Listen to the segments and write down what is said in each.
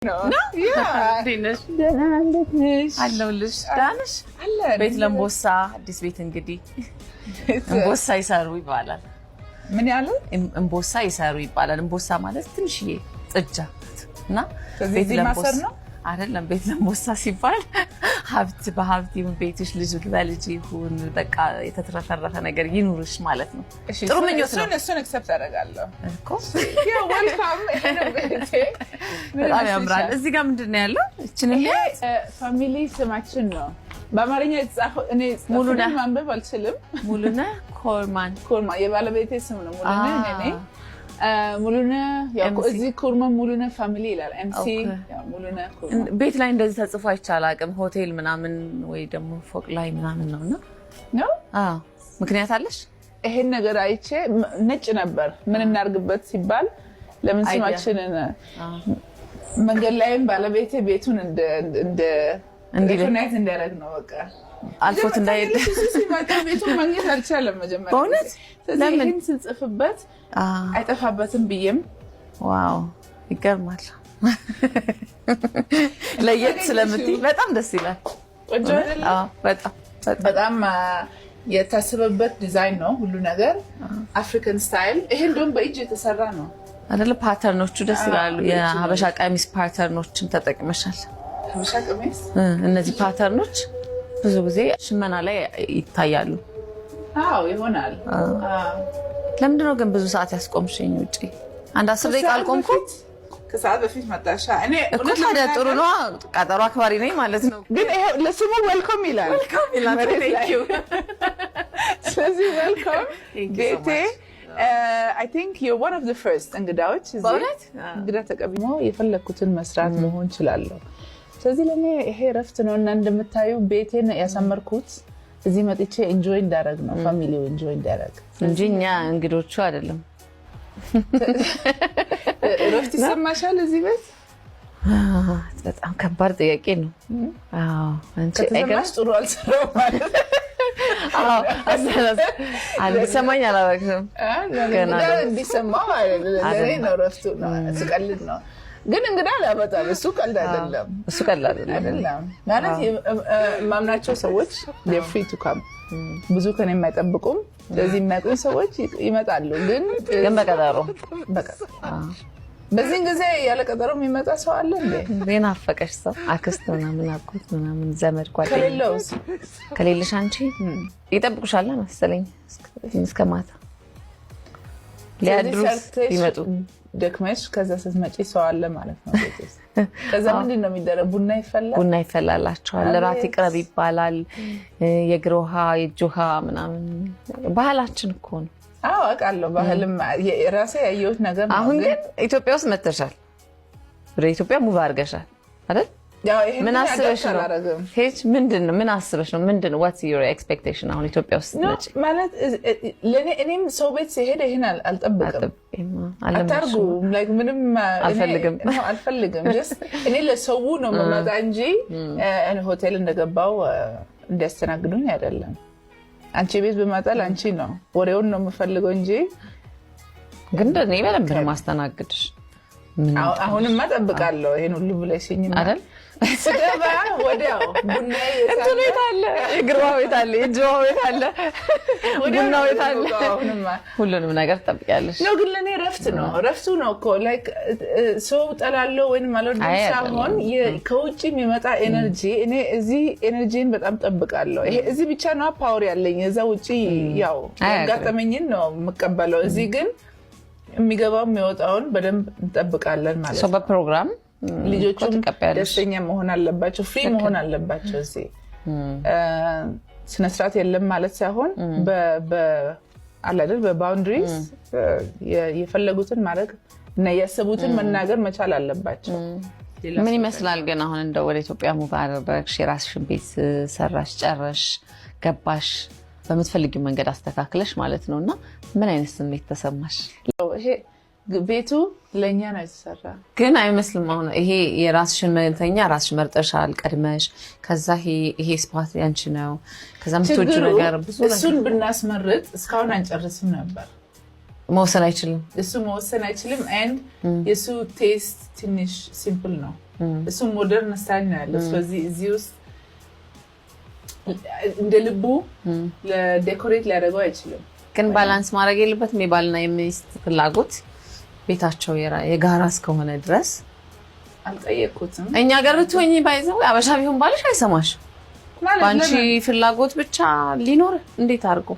No, yeah. Dinesh. Dinesh. አለሁልሽ ዳንሽ ቤት ለምቦሳ አዲስ ቤት እንግዲህ እምቦሳ ይሰሩ ይባላል። ምን ያለ እምቦሳ ይሰሩ ይባላል። እምቦሳ ማለት ትንሽዬ ጥጃ እና ቤት ለምቦሳ ነው አይደለም። ቤት ለምቦሳ ሲባል ሀብት በሀብት ይሁን ቤትሽ ልጅ በልጅ ይሁን በቃ የተትረፈረፈ ነገር ይኑርሽ ማለት ነው። ጥሩ ምኞት ነው። እሱን አክሰፕት አደርጋለሁ እኮ ያ ዌልካም ቤቴ በጣም ያምራል። እዚህ ጋር ምንድነው ያለው? እቺን ፋሚሊ ስማችን ነው በአማርኛ የተጻፈው። እኔ ሙሉነህ ማንበብ አልችልም። ሙሉነህ ኮርማን የባለቤቴ ስም ነው። ሙሉነህ እኔ ሙሉነህ ያው እዚህ ኮርማን ሙሉነህ ፋሚሊ ይላል። ኤምሲ ያው ሙሉነህ ኮርማን ቤት ላይ እንደዚህ ተጽፎ አይቻላቅም። ሆቴል ምናምን ወይ ደግሞ ፎቅ ላይ ምናምን ነውና ነው። ምክንያት አለሽ? ይሄን ነገር አይቼ ነጭ ነበር ምን እናርግበት ሲባል ለምን ስማችንን መንገድ ላይም ባለቤቴ ቤቱን እንደ ሪኮግናይዝ እንዲያደርግ ነው። በቃ አልፎት እንዳይሄድ ሲመጣ ቤቱን ማግኘት አልቻለም መጀመሪያ። በእውነት ለምን ስንጽፍበት አይጠፋበትም ብዬም ዋው ይገርማል። ለየት ስለምትይ በጣም ደስ ይላል። ቆንጆ አይደል? በጣም የታሰበበት ዲዛይን ነው ሁሉ ነገር አፍሪካን ስታይል። ይሄ እንደውም በእጅ የተሰራ ነው አይደል? ፓተርኖቹ ደስ ይላሉ። የሀበሻ ቀሚስ ፓተርኖችን ተጠቅመሻል? ሀበሻ ቀሚስ እነዚህ ፓተርኖች ብዙ ጊዜ ሽመና ላይ ይታያሉ። አዎ ይሆናል። ለምንድን ነው ግን ብዙ ሰዓት ያስቆምሽኝ ውጪ? አንድ 10 ደቂቃ አልቆምኩም። ከሰዓት በፊት መጣሻ። እኔ እኮ ታዲያ ጥሩ ነው። ቀጠሮ አክባሪ ነኝ ማለት ነው። ግን ይሄ ለስሙ ዌልካም ይላል። Thank you። ስለዚህ ዌልካም ቤቴ I think you're one of the first እንግዳዎች በእውነት እንግዳ ተቀብሞ የፈለኩትን መስራት መሆን ይችላል። ስለዚህ ለኔ ይሄ ረፍት ነው እና እንደምታዩ ቤቴን ያሳመርኩት እዚህ መጥቼ ኢንጆይ እንዳደረግ ነው። ፋሚሊው ኢንጆይ እንዳደረግ እንጂ እኛ እንግዶቹ አይደለም። ረፍት ይሰማሻል እዚህ ቤት? በጣም ከባድ ጥያቄ ነው። አዎ አንቺ ከተሰማሽ ጥሩ አልሰራሁም ማለት አልሰማኝ አላረግም። ገና እንዲሰማው አይደለም። ለኔ ነው ረፍቱ ነው። ስቀልድ ነው። ግን እንግዳ አላመጣም። እሱ ቀልድ አይደለም። ማለት ማምናቸው ሰዎች they free to come ብዙ ከኔ የማይጠብቁም ለዚህ የሚያውቁኝ ሰዎች ይመጣሉ። ግን በቀጠሮ በዚህ ጊዜ ያለ ቀጠሮ የሚመጣ ሰው አለ እንዴ? የናፈቀሽ ሰው አክስት ምናምን አጎት ምናምን ዘመድ ጓደኛ ከሌለሽ አንቺ ይጠብቁሻል መሰለኝ እስከ ማታ ሊያድሩስ ይመጡ። ደክመሽ ከዛ ስትመጪ ሰው አለ ማለት ነው ቤት ውስጥ። ከዛ ምንድን ነው የሚደረግ? ቡና ይፈላላቸዋል። ራት ይቅረብ ይባላል። የእግር ውሃ የእጅ ውሃ ምናምን ባህላችን እኮ ነው። አዎ አውቃለሁ። ባህልም ራሴ ያየሁት ነገር ነው። አሁን ግን ኢትዮጵያ ውስጥ መተሻል፣ ወደ ኢትዮጵያ ሙቭ አድርገሻል አይደል? ያው ይሄ ምን አስበሽ ነው? ሄጅ ምንድነው? ምን አስበሽ ነው? ምንድነው what's your expectation አሁን ኢትዮጵያ ውስጥ ነጭ ማለት እኔም ሰው ቤት ሲሄድ ይሄን አልጠብቅም። አታርጉ like ምንም አልፈልግም just እኔ ለሰው ነው መመጣ እንጂ እኔ ሆቴል እንደገባው እንዲያስተናግዱኝ አይደለም። አንቺ ቤት በመጣ አንቺ ነው ወሬውን ነው የምፈልገው እንጂ ግን እኔ በደንብ ነው ማስተናግድሽ። አሁንማ እጠብቃለሁ ይሄን ሁሉ ብለሽኝ አይደል? ስገባ ወዲያው ቡና ቤት አለ፣ እግሯ ቤት አለ፣ እጅዋ ቤት አለ፣ ቡና ቤት አለ። ሁሉንም ነገር ትጠብቂያለሽ ነው። ግን ለኔ ረፍቱ ነው እኮ ላይክ ሰው ጠላለው ወይንም አልወድም ሳይሆን ከውጭ የሚመጣ ኤነርጂ እኔ እዚህ ኤነርጂን በጣም ጠብቃለሁ። ይሄ እዚህ ብቻ ነው ፓወር ያለኝ። እዛ ውጪ ያው ያጋጠመኝን ነው የምቀበለው። እዚህ ግን የሚገባው የሚወጣውን በደንብ እንጠብቃለን ማለት ነው። በፕሮግራም ልጆቹም ደስተኛ መሆን አለባቸው፣ ፍሪ መሆን አለባቸው። እዚህ ስነስርዓት የለም ማለት ሳይሆን አላደል በባውንደሪስ የፈለጉትን ማድረግ እና ያሰቡትን መናገር መቻል አለባቸው። ምን ይመስላል ግን አሁን እንደው ወደ ኢትዮጵያ ሙቭ አደረግሽ፣ የራስሽን ቤት ሰራሽ፣ ጨረሽ፣ ገባሽ በምትፈልጊው መንገድ አስተካክለሽ ማለት ነውና ምን አይነት ስሜት ተሰማሽ? ይሄ ቤቱ ለኛ ነው የተሰራ ግን አይመስልም። አሁን ይሄ የራስሽን መተኛ ራስሽ መርጠሻል ቀድመሽ። ከዛ ይሄ ስፓት ያንቺ ነው። ከዛ ምትወጂው ነገር እሱን ብናስመርጥ እስካሁን አንጨርስም ነበር። መወሰን አይችልም። እሱ መወሰን አይችልም and የሱ ቴስት ትንሽ ሲምፕል ነው። እሱ ሞደርን ስታይል ነው ያለው። ስለዚህ እዚህ ውስጥ እንደ ልቡ ለዴኮሬት ሊያደርገው አይችልም። ግን ባላንስ ማድረግ የለበትም የባልና የሚስት ፍላጎት ቤታቸው የጋራ እስከሆነ ድረስ። አልጠየቅኩትም። እኛ ጋር ብትሆኚ ባይዘው አበሻ ቢሆን ባልሽ አይሰማሽ። ባንቺ ፍላጎት ብቻ ሊኖር እንዴት አድርጎ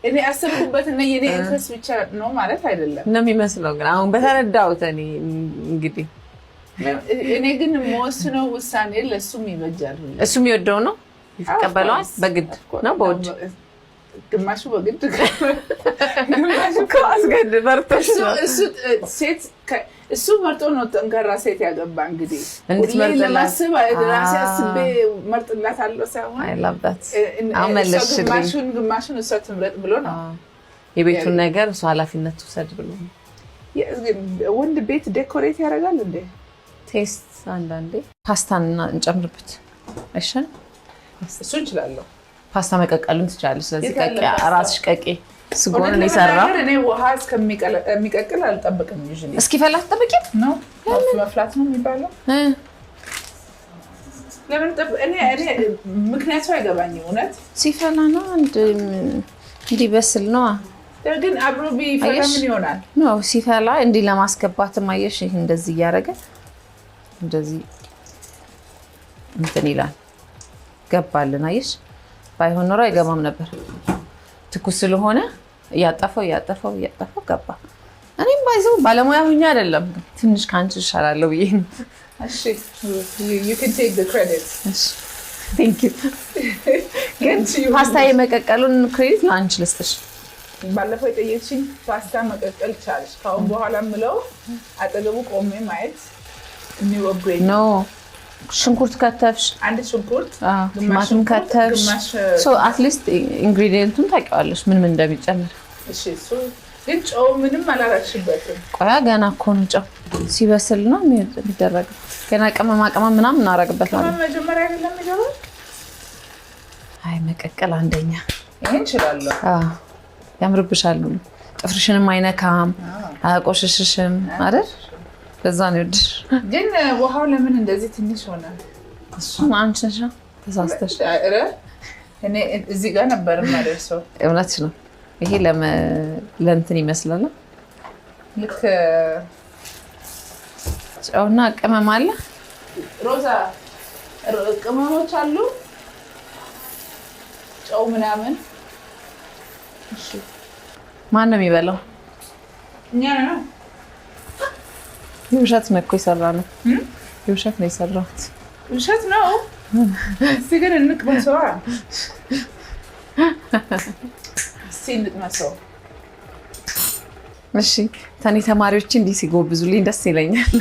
እኔ አሰብኩበት እና የኔ ኢንትረስት ብቻ ነው ማለት አይደለም ነው የሚመስለው። ግን አሁን በተረዳሁት እኔ እንግዲህ እኔ ግን የምወስነው ውሳኔ ለሱም ይበጃል። እሱም ይወደው ነው ይቀበለዋል። በግድ ነው በውድ ግማሹ በግድ አስገድ መርጦሽ ነው ሴት እሱ መርጦ ነው ጠንካራ ሴት ያገባ። እንግዲህ እንድትመርጥ ለማስብ ራሴ አስቤ መርጥላታለሁ ሳይሆን አይላባት አመለሽልኝ ግማሹን እሷ ትምረጥ ብሎ ነው የቤቱን ነገር እሱ ኃላፊነት ትውሰድ ብሎ ነው። ወንድ ቤት ዴኮሬት ያደርጋል እንዴ? ቴስት አንዳንዴ ፓስታና እንጨምርበት አይሻል? እሱ እንችላለሁ። ፓስታ መቀቀሉን ትችላለሽ። ስለዚህ ቀቂ ራስሽ ቀቂ ስጎን ነው የሰራው። እኔ ውሃ እስከሚቀቅል አልጠብቅም። ይዤ እስኪፈላ ጠብቂ ነው መፍላት ነው የሚባለው። ለምን እኔ ምክንያቱ አይገባኝም። እውነት ሲፈላ ነው እንዲበስል ነው። ግን አብሮ ቢፈላ ምን ይሆናል? ነው ሲፈላ እንዲህ ለማስገባት ማየሽ ይሄ እንደዚህ እያደረገ እንደዚህ እንትን ይላል። ገባልን አየሽ? ባይሆን ኖሮ አይገባም ነበር። ትኩስ ስለሆነ እያጠፈው ገባ። እኔም ባይዘው ባለሙያ ሆኜ አይደለም ትንሽ ካንቺ ይሻላለሁ ብዬ ነው። እሺ you can take the credit። እሺ thank you። ግን ፓስታ የመቀቀሉን ክሬዲት ላንቺ ልስጥሽ። ባለፈው የጠየቅሽኝ ፓስታ መቀቀል ቻልሽ። ካሁን በኋላ ምለው አጠገቡ ቆሜ ማየት new upgrade ነው። ሽንኩርት ከተፍሽ አንድ ሽንኩርት ቲማቲም ከተፍሽ ሶ አት ሊስት ኢንግሪዲየንቱን ታውቂዋለሽ ምን እንደሚጨምር። እሺ እሱ ግን ጨው ምንም አላረግሽበትም? ቆያ ገና እኮ ነው ጨው ሲበስል ነው የሚደረገው። ገና ቅመማ ምናምን እናደርግበታለን። መጀመሪያ አይደለም የሚገባው? አይ መቀቀል አንደኛ ይሄን እችላለሁ። ያምርብሻል። ጥፍርሽንም አይነካም አያቆሽሽሽም አይደል? በዛ ነው ይወድሽ። ግን ውሃው ለምን እንደዚህ ትንሽ ሆነ? እሱን አንቺ ነሽ ተሳስተሽ። አረ እኔ እዚህ ጋር ነበር የማደርሰው። እውነትሽ ነው። ይሄ ለእንትን ይመስላል። ልክ ጨውና ቅመም አለ። ሮዛ ቅመሞች አሉ ጨው ምናምን። እሺ ማን ነው የሚበላው? እኛ ነው። የውሸት ነው እኮ የሰራነው። የውሸት ነው የሰራሁት። ውሸት ነው። እስኪ ግን እንቅመሰዋ። እስኪ እንቅመሰው። እሺ ተኔ ተማሪዎች እንዲህ ሲጎብዙልኝ ደስ ይለኛል።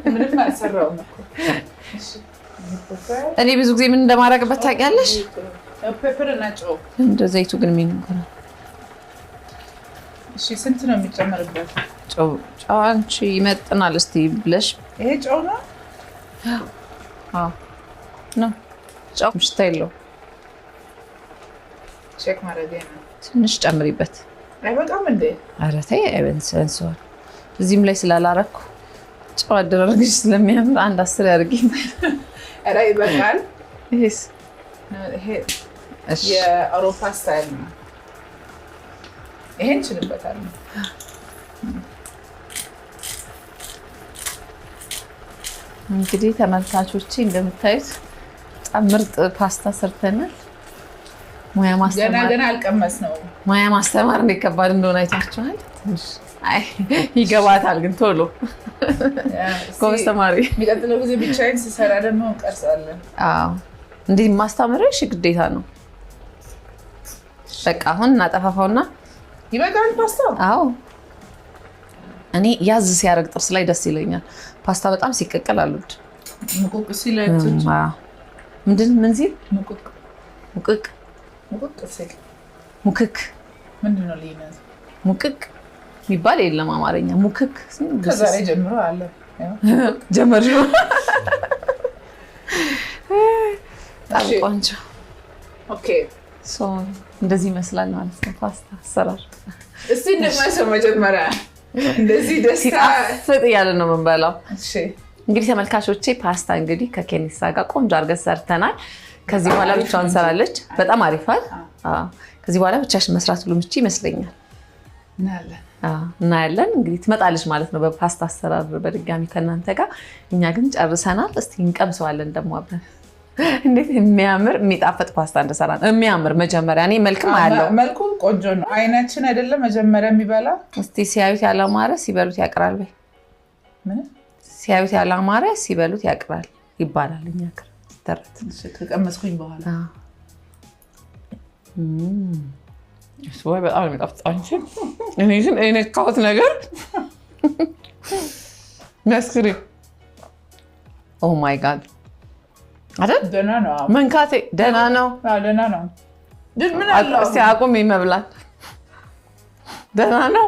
ምንም አልሰራውም እኮ። እኔ ብዙ ጊዜ ምን እንደማደርግበት ታውቂያለሽ? ፔፐር እና ጨው። እንደ ዘይቱ ግን ምን ነው? እሺ ስንት ነው የሚጨመርበት? ጨው አንቺ ይመጥናል እስቲ ብለሽ። ይሄ ጨው ነው? አዎ ነው። ጨው ሽታ የለውም። ቼክ ማድረግ ነው። ትንሽ ጨምሪበት። አይበቃም እንዴ? ኧረ ተይ አይበንሰንሰዋል። እዚህም ላይ ስላላረኩ ጨው አደረግሽ ስለሚያምር አንድ 10 ያድርጊኝ። ኧረ ይበቃል። ይሄስ ይሄ የአውሮፓ ስታይል ነው። ይሄን እንችልበታለን። እንግዲህ ተመልካቾቼ እንደምታዩት በጣም ምርጥ ፓስታ ሰርተናል። ሙያ ማስተማር ገና አልቀመስ ነው። ሙያ ማስተማር እንዴት ከባድ እንደሆነ አይታችኋል። አይ ይገባታል ግን ቶሎ ጎበዝ ተማሪ። የሚቀጥለው ጊዜ ብቻዬን ስሰራ ደግሞ እንቀርጻለን። አዎ እንዲህ ማስተማርሽ ግዴታ ነው። በቃ አሁን እናጠፋፋውና ይበቃል ፓስታው። አዎ እኔ ያዝ ሲያረግ ጥብስ ላይ ደስ ይለኛል። ፓስታ በጣም ሲቀቀል አሉት። ሙቁቅ ሲለጥች ምን ሲል ሙቁቅ ሲል ሙክክ ምንድን ነው ልዩነት? ሙክክ የሚባል የለም አማርኛ። ሙክክ ከዛሬ ጀምሮ አለ ጀመር። በጣም ቆንጆ። ኦኬ ሶ እንደዚህ ይመስላል ማለት ነው ፓስታ አሰራር። እስቲ እንደማሰው መጀመሪያ እንደዚህ ደስታ ሲጣፍጥ እያለ ነው የምንበላው። እሺ እንግዲህ ተመልካቾቼ ፓስታ እንግዲህ ከኬኒሳ ጋር ቆንጆ አድርገን ሰርተናል። ከዚህ በኋላ ብቻዋን ሰራለች። በጣም አሪፋል። ከዚህ በኋላ ብቻሽን መስራት ሁሉ ምቺ ይመስለኛል። እናያለን እንግዲህ ትመጣለች ማለት ነው በፓስታ አሰራር በድጋሚ ከእናንተ ጋር። እኛ ግን ጨርሰናል። እስቲ እንቀምሰዋለን ደግሞ አብረን እንዴት የሚያምር የሚጣፍጥ ፓስታ እንደሰራን። የሚያምር መጀመሪያ እኔ መልክም አያለው መልኩ ቆንጆ ነው። አይናችን አይደለም መጀመሪያ የሚበላ። እስቲ ሲያዩት ያላማረ ሲበሉት ያቅራል በይ። ምን ሲያዩት ያላማረ ሲበሉት ያቅራል ይባላል እኛ ጋር ተረት። ከቀመስኩኝ በኋላ እሱ ወይ በጣም የሚጣፍጥ አንቺ እኔ ግን የነካሁት ነገር መስክሪ። ኦ ማይ ጋድ አይደል? ደህና ነው መንካቴ ደህና ነው። ደህና ነው። ግን ምን አለው? እስቲ አቁም ይመብላል። ደህና ነው።